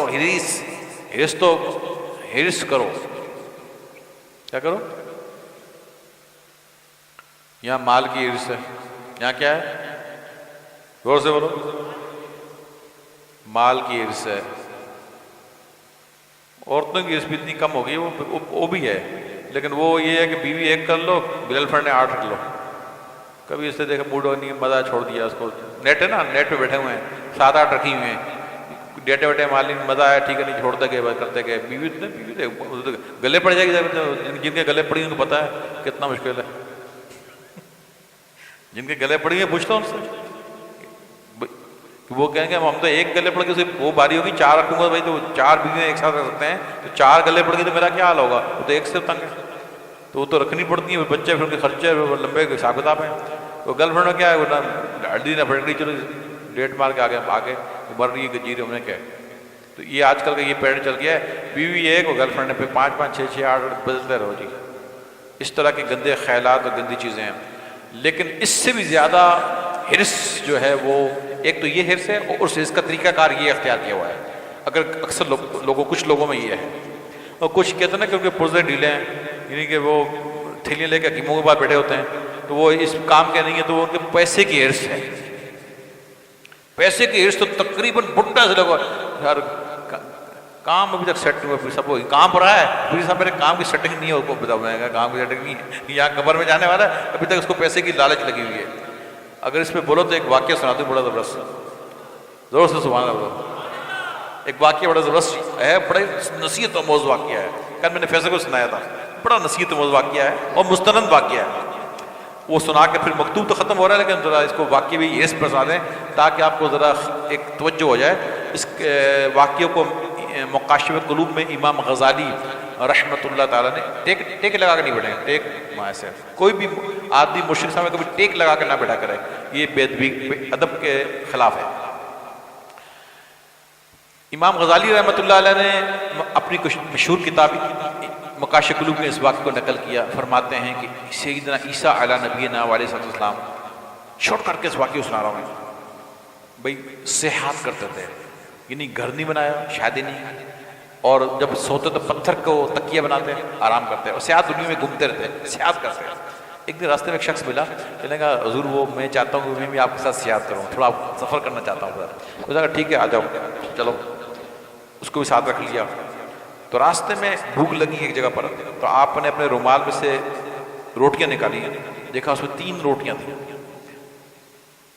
حرص کرو، کیا کرو؟ یہاں مال کی حرص ہے، یہاں کیا ہے؟ غور سے بولو، مال کی حرص ہے۔ عورتوں کی حرص بھی اتنی کم ہو گئی، وہ بھی ہے، لیکن وہ یہ ہے کہ بیوی ایک کر لو، گرل فرینڈ نے 8 رکھ لو، کبھی اس سے دیکھا موڈ نہیں، مزہ چھوڑ دیا اس کو، نیٹ ہے نا، نیٹ پہ بیٹھے ہوئے ہیں 7-8 رکھی ہوئے ہیں، ڈیٹے ویٹے مالی مزہ آیا ٹھیک ہے، نہیں چھوڑتے گئے کرتے گئے، بیوی گلے پڑ جائے گی، جن کے گلے پڑی ان کو پتا ہے کتنا مشکل ہے، جن کے گلے پڑی ہیں پوچھتا ہوں ان سے، وہ کہیں گے ہم تو ایک گلے پڑ کے وہ باری ہوگی 4 رکھوں گا، بھائی تو 4 بیویاں ایک ساتھ رکھ سکتے ہیں، تو 4 گلے پڑ گئی تو میرا کیا حال ہوگا؟ وہ تو ایک سے تنگ ہے، تو وہ تو رکھنی پڑتی ہیں، بچے پھر ان کے خرچے لمبے حساب کتاب ہیں، تو گرل فرینڈ کیا ہے، وہ نہ ہڈی نہ پھٹ گئی، چلو ڈیٹ مار کے آگے مر رہی ہے جی رہے، انہیں کیا ہے۔ تو یہ آج کل کا یہ پیٹرن چل گیا ہے، بیوی ایک اور گرل فرینڈ پہ 5-5 6-6 8 بدلتے رہو جی، اس طرح کے گندے خیالات اور گندی چیزیں ہیں۔ لیکن اس سے بھی زیادہ حرص جو ہے وہ ایک تو یہ حرص ہے، اور اس حرص کا طریقہ کار یہ اختیار کیا ہوا ہے، اگر اکثر کچھ لوگوں میں یہ ہے، اور کچھ کہتے ہیں نا کیونکہ پرزے ڈھیلے ہیں، یعنی کہ وہ تھیلیاں لے کے حکیموں کے پاس بیٹھے ہوتے ہیں، تو وہ اس کام کے نہیں ہے، تو وہ ان کے پیسے کی حرص ہے، پیسے کی حرص تو تقریباً بڈھا سے لگا یار کام ابھی تک سیٹ ہوا، سب کام پر آیا ہے، پھر صاحب میرے کام کی سیٹنگ نہیں ہے، وہ بتاؤ میں کہا کام کی سیٹنگ نہیں ہے، یہاں قبر میں جانے والا ہے، ابھی تک اس کو پیسے کی لالچ لگی ہوئی ہے۔ اگر اس پہ بولو تو ایک واقعہ سنا دوں بڑا زبردست، ضرور سے سبحان اللہ. ایک واقعہ بڑا زبردست ہے, بڑے نصیحت آموز واقعہ ہے, کل میں نے فیصل کو سنایا تھا, بڑا نصیحت آموز واقعہ ہے اور مستند واقعہ ہے. وہ سنا کے پھر مکتوب تو ختم ہو رہا ہے, لیکن ذرا اس کو واقعہ بھی یہ پرسا دیں تاکہ آپ کو ذرا ایک توجہ ہو جائے. اس واقعے کو مقاشف قلوب میں امام غزالی رحمۃ اللہ تعالیٰ نے ٹیک لگا کے نہیں بیٹھے, ٹیک ایسے کوئی بھی آدمی مشرک سامنے کبھی ٹیک لگا کے نہ بیٹھا کرے, یہ بے ادب کے خلاف ہے. امام غزالی رحمۃ اللہ علیہ نے اپنی مشہور کتاب مقاشف قلوب میں اس واقعے کو نقل کیا. فرماتے ہیں کہ سیدنا عیسیٰ علیہ نبینا علیہ السلام, شارٹ کر کے اس واقعے کو سنا رہا ہوں بھائی, صحت کرتے تھے, یعنی گھر نہیں بنایا, شادی نہیں, اور جب سوتے تو پتھر کو تکیہ بناتے, آرام کرتے, اور سیاحت دنیا میں گھومتے رہتے, سیاحت کرتے. ایک دن راستے میں ایک شخص ملا, کہنے لگا حضور وہ میں چاہتا ہوں کہ میں بھی آپ کے ساتھ سیاحت کروں, تھوڑا سفر کرنا چاہتا ہوں. اس نے کہا ٹھیک ہے آ جاؤ, چلو. اس کو بھی ساتھ رکھ لیا. تو راستے میں بھوک لگی ایک جگہ پر, تو آپ نے اپنے رومال میں سے روٹیاں نکالی, دیکھا اس میں 3 روٹیاں تھیں.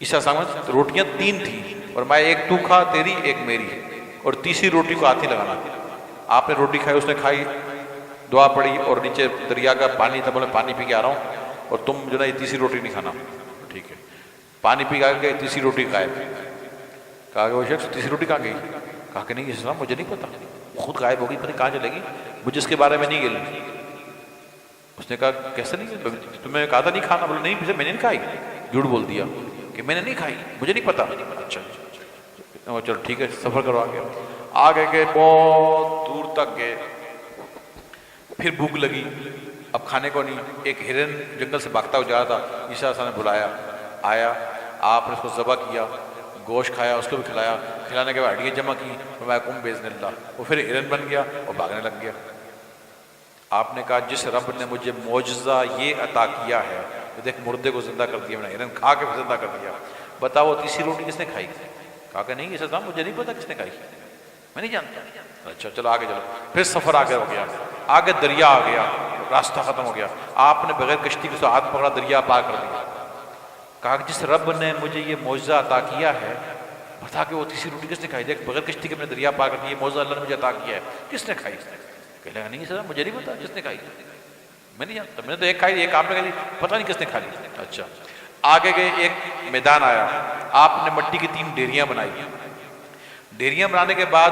عیسیٰ سامنے روٹیاں 3 تھیں, اور میں ایک تو کھا تیری ایک میری, اور تیسری روٹی کو ہاتھ نہیں لگانا. آپ نے روٹی کھائی, اس نے کھائی, دعا پڑی, اور نیچے دریا کا پانی تھا, بولے پانی پی کے آ رہا ہوں, اور تم جو نا یہ تیسری روٹی نہیں کھانا. ٹھیک ہے, پانی پی کے تیسری روٹی کھائے. کہا کہ وہ شخص تیسری روٹی کہاں گئی؟ کہا کہ نہیں اسلام مجھے نہیں پتا, خود غائب ہوگی, پتہ کہاں چلے گی, مجھے اس کے بارے میں نہیں گئی. اس نے کہا کیسے نہیں, تمہیں کہا تھا نہیں کھانا. بولے نہیں میں نے نہیں کھائی, جھوٹ بول دیا کہ میں نے نہیں کھائی, مجھے نہیں پتا. اچھا چلو ٹھیک ہے, سفر کرو آگے گئے, بہت دور تک گئے. پھر بھوک لگی, اب کھانے کو نہیں. ایک ہرن جنگل سے بھاگتا ہوا جا رہا تھا, عیسیٰ نے بلایا, آیا, آپ نے اس کو ذبح کیا, گوشت کھایا, اس کو بھی کھلایا. کھلانے کے بعد ہڈیاں جمع کی, میں کم بیزن اللہ, وہ پھر ہرن بن گیا اور بھاگنے لگ گیا. آپ نے کہا جس رب نے مجھے معجزہ یہ عطا کیا ہے, دیکھ مردے کو زندہ کر دیا, میں نے ہرن کھا کے زندہ کر دیا, بتاؤ وہ تیسری روٹی کس نے کھائی؟ کہا کہ نہیں اسلام مجھے نہیں پتا کس نے کھائی, میں نہیں جانتا. اچھا چلو آگے چلو. پھر سفر آگے ہو گیا, آگے دریا آ گیا, راستہ ختم ہو گیا. آپ نے بغیر کشتی کے ہاتھ پکڑا, دریا پار کر دیا. کہا کہ جس رب نے مجھے یہ معجزہ عطا کیا ہے, بتا کہ وہ تیسری روٹی کس نے کھائی؟ دیکھ بغیر کشتی کے میں نے دریا پار کر دیا, یہ معجزہ اللہ نے مجھے عطا کیا ہے, کس نے کھائی؟ کہنے لگا نہیں سر مجھے نہیں پتا کس نے کھائی, میں نہیں جانتا, میں نے تو ایک کھائی, ایک آپ نے کھائی, پتہ نہیں کس نے کھا لی. اچھا آگے گئے, ایک میدان آیا, آپ نے مٹی کی 3 ڈیریاں بنائی. ڈیریاں بنانے کے بعد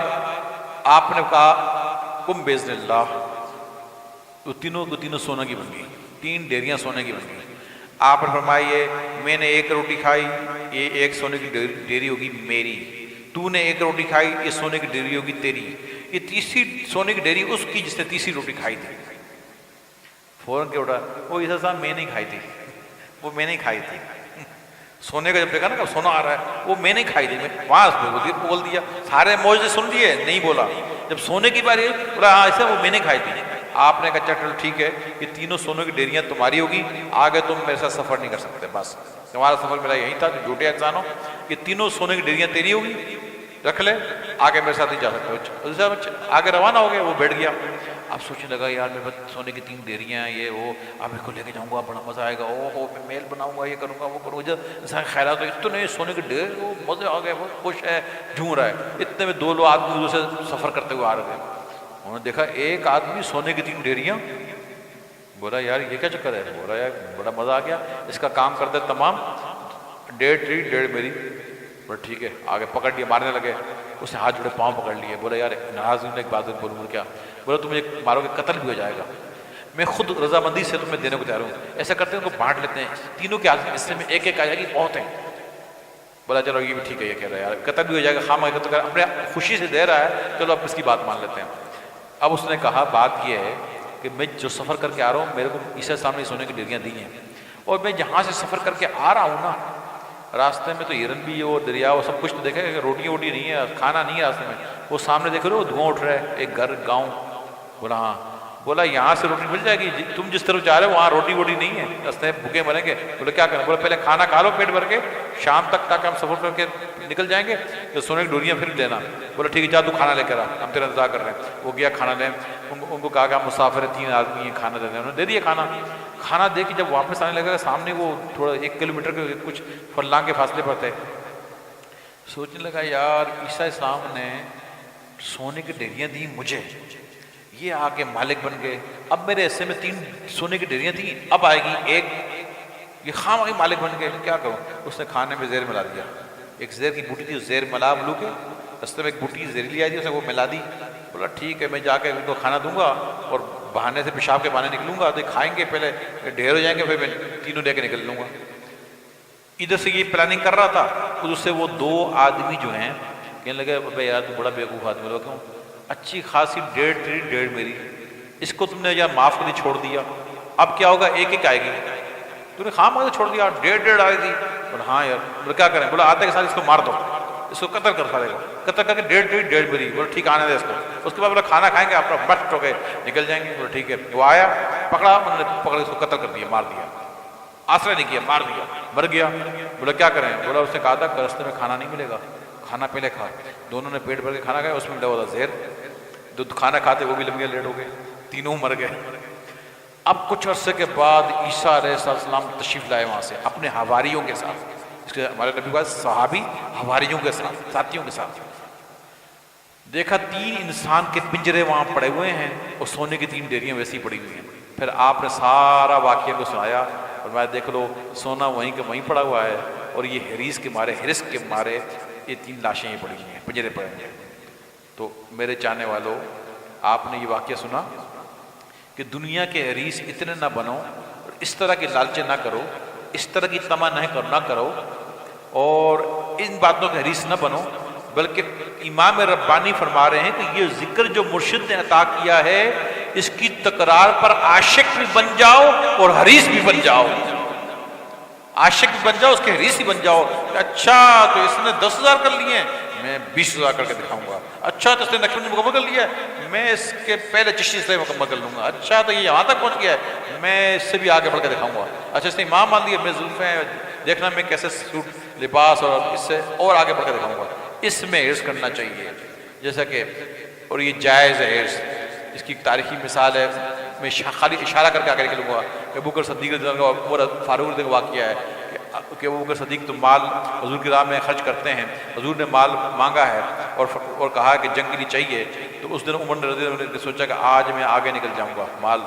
آپ نے کہا کم بیزن اللہ, تو تینوں سونے کی بن گئی, 3 ڈیریاں سونے کی بن گئی. آپ نے فرمایا میں نے ایک روٹی کھائی, یہ ایک سونے کی ڈیری ہوگی میری, تو نے ایک روٹی کھائی, یہ سونے کی ڈیری ہوگی تیری, یہ تیسری سونے کی ڈیری اس کی جس نے تیسری روٹی کھائی تھی. فوراً کیا اٹھا, وہ عیسیٰ صاحب میں نہیں کھائی تھی, وہ میں نہیں کھائی تھی. سونے کا جب دیکھا نا سونا آ رہا ہے, وہ میں نہیں کھائی تھی, میں وہاں بول دیا, سارے معجزے سن لیے, نہیں بولا. جب سونے کی باری بولا ہاں ایسا, وہ میں نے کھائی تھی. آپ نے کہا چلو ٹھیک ہے, یہ تینوں سونوں کی ڈیریاں تمہاری ہوگی, آگے تم میرے ساتھ سفر نہیں کر سکتے, بس تمہارا سفر میرا یہی تھا, جو جھوٹے انسان ہو, یہ تینوں سونے کی ڈیریاں تیری ہوگی, رکھ لے, آگے میرے ساتھ نہیں جا سکتے. آگے روانہ ہو گئے, وہ بیٹھ گیا. اب سوچنے لگا یار میرے پاس سونے کی 3 ڈیریاں ہیں, یہ وہ, اب اس کو لے کے جاؤں گا, بڑا مزہ آئے گا, او میں میل بناؤں گا, یہ کروں گا, وہ کروں گا. جب انسان خیالات اتنے سونے کے ڈیر, وہ مزے آ گئے, بہت خوش ہے, جھوم رہا ہے. اتنے میں 2 لوگ آدمی سے سفر کرتے ہوئے آ رہے تھے. انہوں نے دیکھا ایک آدمی سونے کی 3 ڈیریاں, بولا یار یہ کیا چکر ہے, بولا یار بڑا مزہ آ گیا, اس کا کام کر دے تمام, 1.5 تیری 1.5 میری. بولا ٹھیک ہے, آگے پکڑ لیے, مارنے لگے. اس نے ہاتھ جوڑے پاؤں پکڑ لیے, بولا یار ناراض ایک بات بولوں کیا؟ بولا تم مجھے مارو گے, قتل بھی ہو جائے گا, میں خود رضامندی سے تمہیں دینے کو تیار ہوں. ایسا کرتے ہیں ان کو بانٹ لیتے ہیں, تینوں کے حصے میں ایک ایک آ جائے گی, بہت ہیں. بولا چلو یہ بھی ٹھیک ہے, یہ کہہ رہا ہے یار قتل بھی ہو جائے گا, خام قتل کر, اپنے خوشی سے دے رہا ہے, چلو اب اس کی بات مان لیتے ہیں. اب اس نے کہا بات یہ ہے کہ میں جو سفر کر کے آ رہا ہوں, میرے کو عیسیٰ سامنے سونے کی ڈیریاں دی ہیں, اور میں جہاں سے سفر کر کے آ رہا ہوں نا, راستے میں تو ہرن بھی ہے, وہ دریا, وہ سب کچھ تو دیکھے, روٹیاں ووٹی نہیں ہے, کھانا نہیں ہے راستے میں. وہ سامنے دیکھ رہے ہو دھواں اٹھ رہا ہے, ایک گھر گاؤں. بولا ہاں. بولا یہاں سے روٹی مل جائے گی, تم جس طرف جا رہے ہو وہاں روٹی ووٹی نہیں ہے, راستے میں بھوکے مریں گے. بولے کیا کریں؟ بولا پہلے کھانا کھا لو پیٹ بھر کے, شام تک تاکہ ہم سفر کر کے نکل جائیں گے, تو سونے کی ڈوریاں پھر لینا. بولا ٹھیک ہے جا تو کھانا لے کر آ, ہم تیرا انتظار کر رہے ہیں. وہ گیا کھانا لیں, ان کو کہا کہ ہم مسافر 3 آدمی ہیں, کھانا دے دیں. انہوں نے دے دیا کھانا. کھانا دے کے جب واپس آنے لگا, سامنے وہ تھوڑا 1 کلومیٹر کے کچھ فرلانگ کے فاصلے پر تھے, سوچنے لگا یار عیسیٰ السلام نے سونے کی ڈیریاں دی مجھے، یہ آ کے مالک بن گئے، اب میرے حصے میں 3 سونے کی ڈیریاں تھیں، اب آئے گی ایک، یہ خام آگے مالک بن گئے، کیا کروں؟ اس نے کھانے میں زہر ملا دیا، ایک زہر کی بوٹی تھی، زہر ملا بلو کے، رستے میں ایک بوٹی زہریلی آئی تھی، اس نے وہ ملا دی، بولا ٹھیک ہے میں جا کے ان کو کھانا دوں گا اور بہانے سے پیشاب کے بہانے نکلوں گا، تو کھائیں گے، پہلے ڈھیر ہو جائیں گے، پھر میں تینوں لے کے نکل لوں گا۔ ادھر سے یہ پلاننگ کر رہا تھا، ادھر سے وہ 2 آدمی جو ہیں کہنے لگے ابے یار تو بڑا بیوقوف آدمی، لوگ کیوں؟ اچھی خاصی 1.5 تیری 1.5 میری، اس کو تم نے یار معاف کر دی، چھوڑ دیا، اب کیا ہوگا؟ ایک ایک آئے گی، تو نے خام آگے چھوڑ دیا، 1.5 آئی تھی، بولا ہاں یار، بولا کیا کریں؟ بولا آتے کے ساتھ اس کو مار دو، اس کو قتل کر سارے کو، قتل کر کے 1.5 میری، بولا ٹھیک آنے دے اس کو، اس کے بعد بولا کھانا کھائیں گے اپنا بٹ ہو کے نکل جائیں گے، بولا ٹھیک ہے، وہ آیا پکڑا، انہوں نے پکڑ کے اس کو قتل کر دیا، مار دیا، آسرا نہیں کیا، مار دیا، مر گیا۔ بولا کیا کریں؟ بولا اس نے کہا تھا کہ راستے میں کھانا نہیں ملے گا، کھانا پہلے کھا، دونوں نے پیٹ بھر کے کھانا کھایا، اس میں ملا ہوا تھا زہر، جو کھانا کھاتے وہ بھی لمبے لیٹ ہو گئے، تینوں مر گئے۔ اب کچھ عرصے کے بعد عیسیٰ علیہ السلام تشریف لائے وہاں سے اپنے حواریوں کے ساتھ، اس کے ہمارے نبی کے صحابی حواریوں کے ساتھ، ساتھیوں کے ساتھ، دیکھا 3 انسان کے پنجرے وہاں پڑے ہوئے ہیں اور سونے کی 3 ڈیریاں ویسی پڑی ہوئی ہیں۔ پھر آپ نے سارا واقعہ کو سنایا اور میں دیکھ لو سونا وہیں کا وہیں پڑا ہوا ہے، اور یہ حریص کے مارے، حرص کے مارے یہ 3 لاشیں پڑی ہوئی ہیں، پنجرے پڑے ہوئے ہیں۔ تو میرے چاہنے والوں، آپ نے یہ واقعہ سنا کہ دنیا کے حریص اتنے نہ بنو، اس طرح کی لالچیں نہ کرو، اس طرح کی طمع نہ کرو، اور ان باتوں کے حریص نہ بنو، بلکہ امام ربانی فرما رہے ہیں کہ یہ ذکر جو مرشد نے عطا کیا ہے، اس کی تکرار پر عاشق بھی بن جاؤ اور حریص بھی بن جاؤ، عاشق بھی بن جاؤ، اس کے حریص بھی بن جاؤ۔ اچھا تو اس نے 10,000 کر لیے ہیں، میں 20,000 کر کے دکھاؤں گا۔ اچھا تو اس نے نقشبندی مکمل کر لیا ہے، میں اس کے پہلے چشتی سے مکمل کر لوں گا۔ اچھا تو یہ یہاں تک پہنچ گیا ہے، میں اس سے بھی آگے بڑھ کے دکھاؤں گا۔ اچھا اس نے امام مان لیا، میں زلفیں دیکھنا میں کیسے سوٹ لباس اور اس سے اور آگے بڑھ کے دکھاؤں گا۔ اس میں حرص کرنا چاہیے، جیسا کہ، اور یہ جائز ہے حرص، اس کی تاریخی مثال ہے، میں خالی اشارہ کر کے آگے نکلوں گا کہ ابو بکر صدیق رضی اللہ عنہ اور فاروق کا واقعہ ہے کہ ابو بکر صدیق تو مال حضور کی راہ میں خرچ کرتے ہیں، حضور نے مال مانگا ہے اور کہا کہ جنگ کے لیے چاہیے، تو اس دن عمر رضی اللہ عنہ نے سوچا کہ آج میں آگے نکل جاؤں گا، مال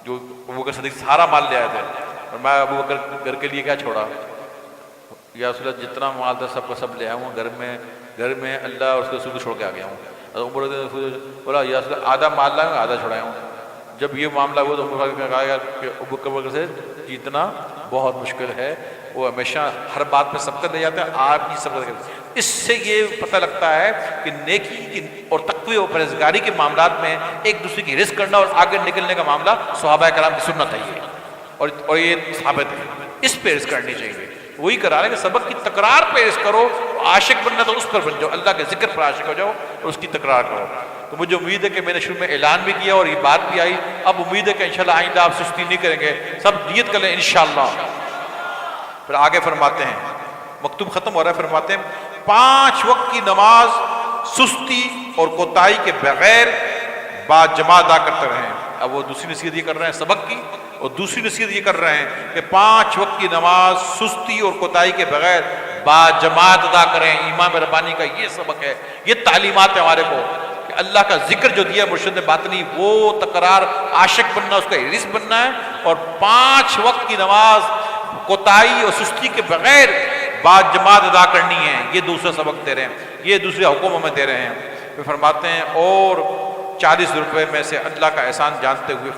جو ابو بکر صدیق سارا مال لے آئے تھے، اور میں ابو بکر گھر کے لیے کیا چھوڑا، یا رسول اللہ جتنا مال تھا سب کا سب لے آیا ہوں، گھر میں اللہ اور اس کے رسول کو چھوڑ کے آ گیا ہوں۔ عمر بولا یا رسول اللہ آدھا مال لایا ہوں، آدھا چھوڑایا ہوں۔ جب یہ معاملہ ہوا تو عمر نے کہا کہ ابو بکر سے جیتنا بہت مشکل ہے، وہ ہمیشہ ہر بات میں سبقت لے جاتے ہیں، آپ کی سبقت کرتے ہیں۔ اس سے یہ پتہ لگتا ہے کہ نیکی اور تقوی اور پرہیزگاری کے معاملات میں ایک دوسرے کی رزق کرنا اور آگے نکلنے کا معاملہ صحابہ کرام کی سنت ہے یہ، اور یہ ثابت ہے، اس پہ رزق کرنی چاہیے۔ وہی کرا رہے کہ سبق کی تکرار پہ رزق کرو، عاشق بننا تو اس پر بن جاؤ، اللہ کے ذکر پر عاشق ہو جاؤ اور اس کی تکرار کرو۔ تو مجھے امید ہے کہ میں نے شروع میں اعلان بھی کیا اور یہ بات بھی آئی، اب امید ہے کہ انشاءاللہ آئندہ آپ سستی نہیں کریں گے، سب نیت کر لیں انشاءاللہ۔ پھر آگے فرماتے ہیں، مکتوب ختم ہو رہا ہے، فرماتے ہیں 5 وقت کی نماز سستی اور کوتاہی کے بغیر با جماعت ادا کرتے رہیں۔ اب وہ دوسری نصیحت یہ کر رہے ہیں سبق کی، اور دوسری نصیحت یہ کر رہے ہیں کہ 5 وقت کی نماز سستی اور کوتاہی کے بغیر با جماعت ادا کریں۔ امام ربانی کا یہ سبق ہے، یہ تعلیمات ہے ہمارے کو کہ اللہ کا ذکر جو دیا مرشد نے باطنی، وہ تکرار، عاشق بننا، اس کا حریص بننا ہے، اور 5 وقت کی نماز کوتاہی اور سستی کے بغیر با جماعت ادا کرنی ہے۔ یہ دوسرا سبق دے رہے ہیں، یہ دوسرے حکم ہمیں دے رہے ہیں۔ پھر فرماتے ہیں اور 40 روپے میں سے اللہ کا احسان جانتے ہوئے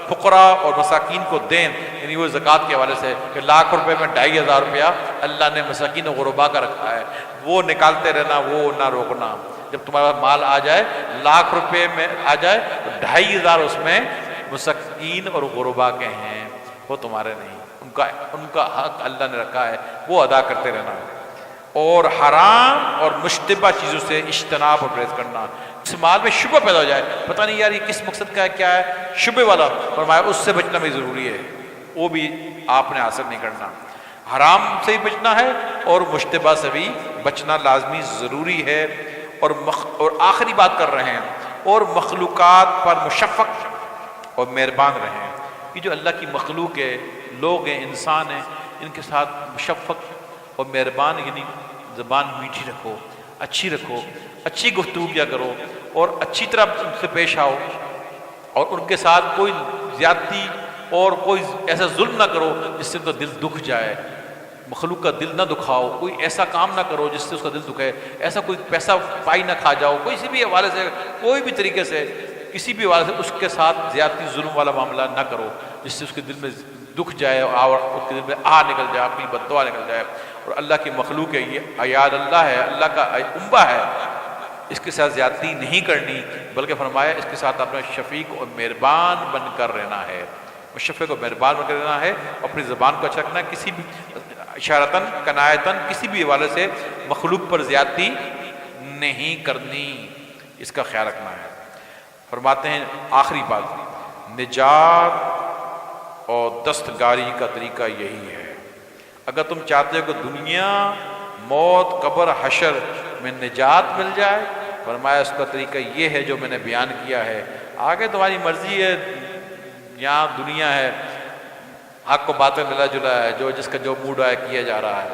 فقراء اور مساکین کو دیں، یعنی وہ زکوٰۃ کے حوالے سے کہ 1,00,000 روپے میں 2,500 روپیہ اللہ نے مساکین و غربا کا رکھا ہے، وہ نکالتے رہنا، وہ نہ روکنا۔ جب تمہارا مال آ جائے 1,00,000 روپے میں آ جائے تو 2,500 اس میں مساکین اور غربا کے ہیں، وہ تمہارے نہیں، ان کا حق اللہ نے رکھا ہے، وہ ادا کرتے رہنا۔ اور حرام اور مشتبہ چیزوں سے اجتناب اور پرہیز کرنا، اس مال میں شبہ پیدا ہو جائے، پتہ نہیں یار یہ کس مقصد کا ہے، کیا ہے، شبہ والا فرمایا اس سے بچنا بھی ضروری ہے، وہ بھی آپ نے حاصل نہیں کرنا۔ حرام سے بھی بچنا ہے اور مشتبہ سے بھی بچنا لازمی ضروری ہے۔ اور آخری بات کر رہے ہیں، اور مخلوقات پر مشفق اور مہربان رہیں۔ یہ جو اللہ کی مخلوق ہے، لوگ ہیں، انسان ہیں، ان کے ساتھ مشفق اور مہربان، یعنی زبان میٹھی رکھو، اچھی رکھو، اچھی گفتگو کیا کرو اور اچھی طرح ان سے پیش آؤ، اور ان کے ساتھ کوئی زیادتی اور کوئی ایسا ظلم نہ کرو جس سے ان کا دل دکھ جائے، مخلوق کا دل نہ دکھاؤ، کوئی ایسا کام نہ کرو جس سے اس کا دل دکھے، ایسا کوئی پیسہ پائی نہ کھا جاؤ، کسی بھی حوالے سے، کوئی بھی طریقے سے، کسی بھی حوالے سے اس کے ساتھ زیادتی ظلم والا معاملہ نہ کرو جس سے اس کے دل میں دکھ جائے اور اس کے دل میں نکل جائے، اپنی بد دعا نکل جائے۔ اور اللہ کی مخلوق ہے، یہ عیال اللہ ہے، اللہ کا انبا ہے، اس کے ساتھ زیادتی نہیں کرنی، بلکہ فرمایا اس کے ساتھ اپنا شفیق اور مہربان بن کر رہنا ہے، مشفق اور مہربان بن کر رہنا ہے، اپنی زبان کو اچھا رکھنا ہے، کسی بھی اشارتاً کنایتاً کسی بھی حوالے سے مخلوق پر زیادتی نہیں کرنی، اس کا خیال رکھنا ہے۔ فرماتے ہیں آخری بات، نجات اور دستگاری کا طریقہ یہی ہے۔ اگر تم چاہتے ہو کہ دنیا، موت، قبر، حشر میں نجات مل جائے، فرمایا اس کا طریقہ یہ ہے جو میں نے بیان کیا ہے، آگے تمہاری مرضی ہے، یہاں دنیا ہے، حق کو باطل ملا جلا ہے، جو جس کا جو موڈ آیا کیا جا رہا ہے۔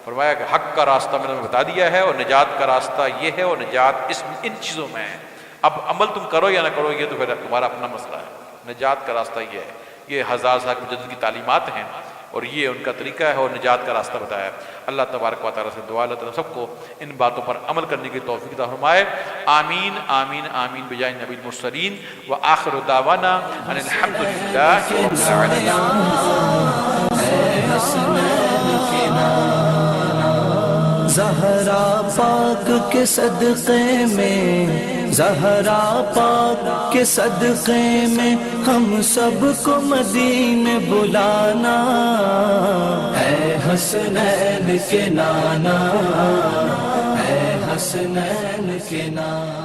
فرمایا کہ حق کا راستہ میں نے بتا دیا ہے اور نجات کا راستہ یہ ہے، اور نجات ان چیزوں میں ہے۔ اب عمل تم کرو یا نہ کرو یہ تو پھر تمہارا اپنا مسئلہ ہے، نجات کا راستہ یہ ہے۔ یہ ہزار سال کی مجدد کی تعلیمات ہیں اور یہ ان کا طریقہ ہے اور نجات کا راستہ بتایا ہے۔ اللہ تبارک و تعالیٰ سے دعا، اللہ تعالیٰ سب کو ان باتوں پر عمل کرنے کی توفیق عطا فرمائے۔ آمین آمین آمین بجائے نبی المرسلین، وآخر دعوانا ان الحمد للہ رب العالمین۔ زہرا پاک کے صدقے میں، زہرا پاک کے صدقے میں ہم سب کو مدینے بلانا، اے حسنین کے نانا، اے حسنین کے نانا۔